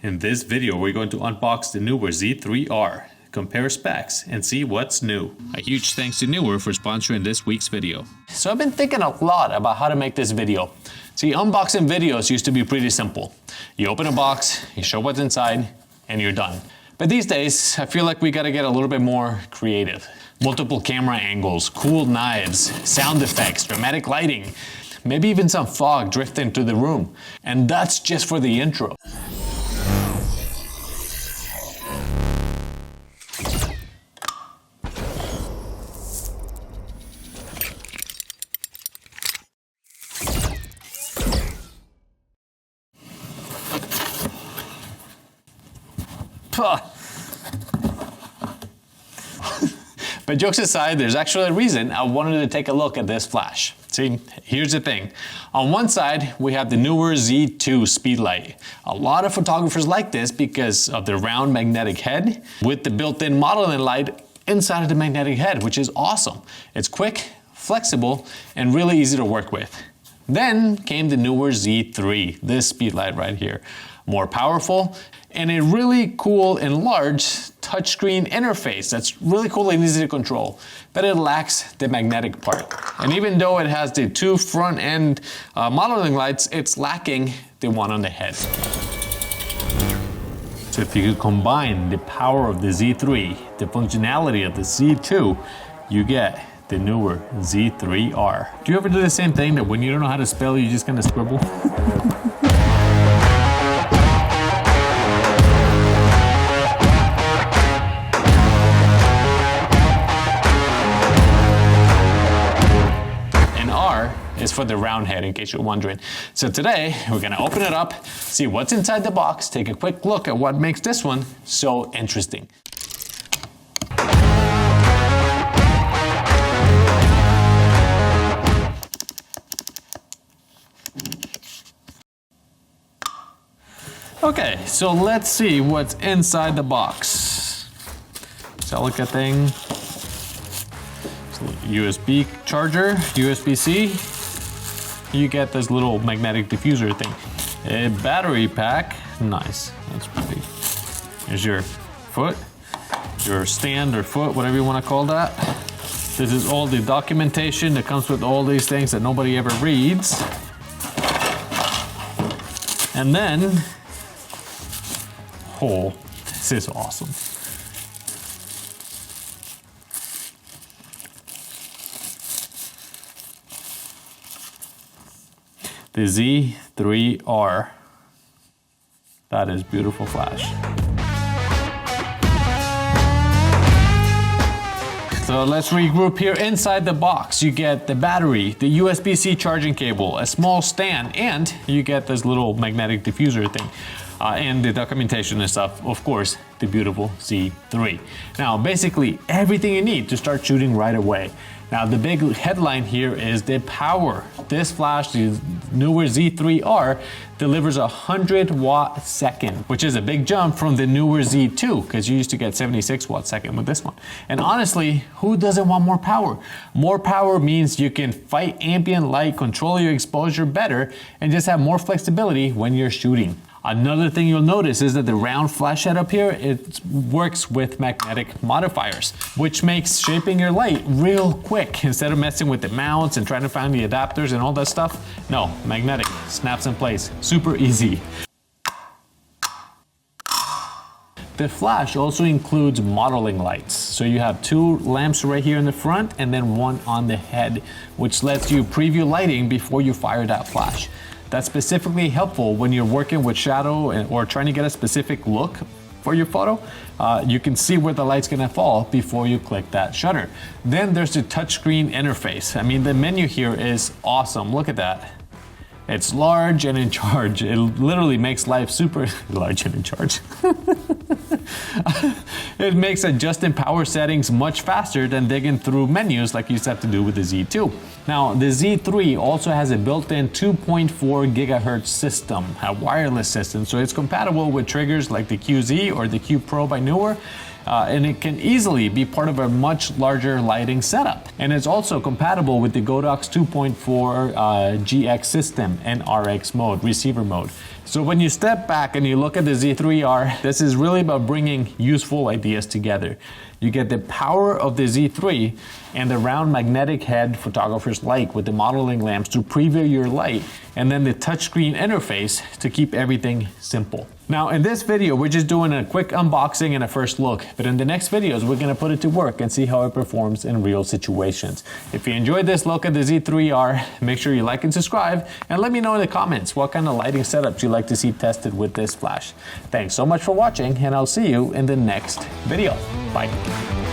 In this video, we're going to unbox the Neewer Z3R, compare specs, and see what's new. A huge thanks to Neewer for sponsoring this week's video. So I've been thinking a lot about how to make this video. See, unboxing videos used to be pretty simple. You open a box, you show what's inside, and you're done. But these days, I feel like we gotta get a little bit more creative. Multiple camera angles, cool knives, sound effects, dramatic lighting, maybe even some fog drifting through the room. And that's just for the intro. But jokes aside, there's actually a reason I wanted to take a look at this flash. See, here's the thing. On one side, we have the Neewer Z2 Speedlite. A lot of photographers like this because of the round magnetic head with the built-in modeling light inside of the magnetic head, which is awesome. It's quick, flexible, and really easy to work with. Then came the Neewer Z3, this Speedlite right here. More powerful, and a really cool and large touchscreen interface that's really cool and easy to control, but it lacks the magnetic part. And even though it has the two front end modeling lights, it's lacking the one on the head. So if you could combine the power of the Z3, the functionality of the Z2, you get the Neewer Z3R. Do you ever do the same thing that when you don't know how to spell, you just kind of scribble? Is for the round head, in case you're wondering. So today, we're gonna open it up, see what's inside the box, take a quick look at what makes this one so interesting. Okay, so let's see what's inside the box. Silica thing. USB charger, USB-C. You get this little magnetic diffuser thing. A battery pack, nice, that's pretty. Here's your foot, your stand or foot, whatever you want to call that. This is all the documentation that comes with all these things that nobody ever reads. And then, oh, this is awesome. The Z3R. That is beautiful flash. So let's regroup here. Inside the box, you get the battery, the USB-C charging cable, a small stand, and you get this little magnetic diffuser thing. And the documentation and stuff, of course, the beautiful Z3. Now, basically everything you need to start shooting right away. Now, the big headline here is the power. This flash, the Neewer Z3R, delivers a 100-watt second, which is a big jump from the Neewer Z2, because you used to get 76-watt second with this one. And honestly, who doesn't want more power? More power means you can fight ambient light, control your exposure better, and just have more flexibility when you're shooting. Another thing you'll notice is that the round flash head up here, it works with magnetic modifiers, which makes shaping your light real quick. Instead of messing with the mounts and trying to find the adapters and all that stuff, no, magnetic, snaps in place, super easy. The flash also includes modeling lights. So you have two lamps right here in the front and then one on the head, which lets you preview lighting before you fire that flash. That's specifically helpful when you're working with shadow or trying to get a specific look for your photo. You can see where the light's gonna fall before you click that shutter. Then there's the touchscreen interface. I mean, the menu here is awesome. Look at that. It's large and in charge. It literally makes life super large and in charge. It makes adjusting power settings much faster than digging through menus like you used to have to do with the Z2. Now, the Z3 also has a built-in 2.4 gigahertz system, a wireless system, so it's compatible with triggers like the QZ or the Q Pro by Neewer. And it can easily be part of a much larger lighting setup. And it's also compatible with the Godox 2.4 GX system and RX mode, receiver mode. So when you step back and you look at the Z3R, this is really about bringing useful ideas together. You get the power of the Z3 and the round magnetic head photographers like with the modeling lamps to preview your light, and then the touchscreen interface to keep everything simple. Now in this video, we're just doing a quick unboxing and a first look, but in the next videos, we're gonna put it to work and see how it performs in real situations. If you enjoyed this look at the Z3R, make sure you like and subscribe, and let me know in the comments what kind of lighting setups you'd like to see tested with this flash. Thanks so much for watching, and I'll see you in the next video. Bye.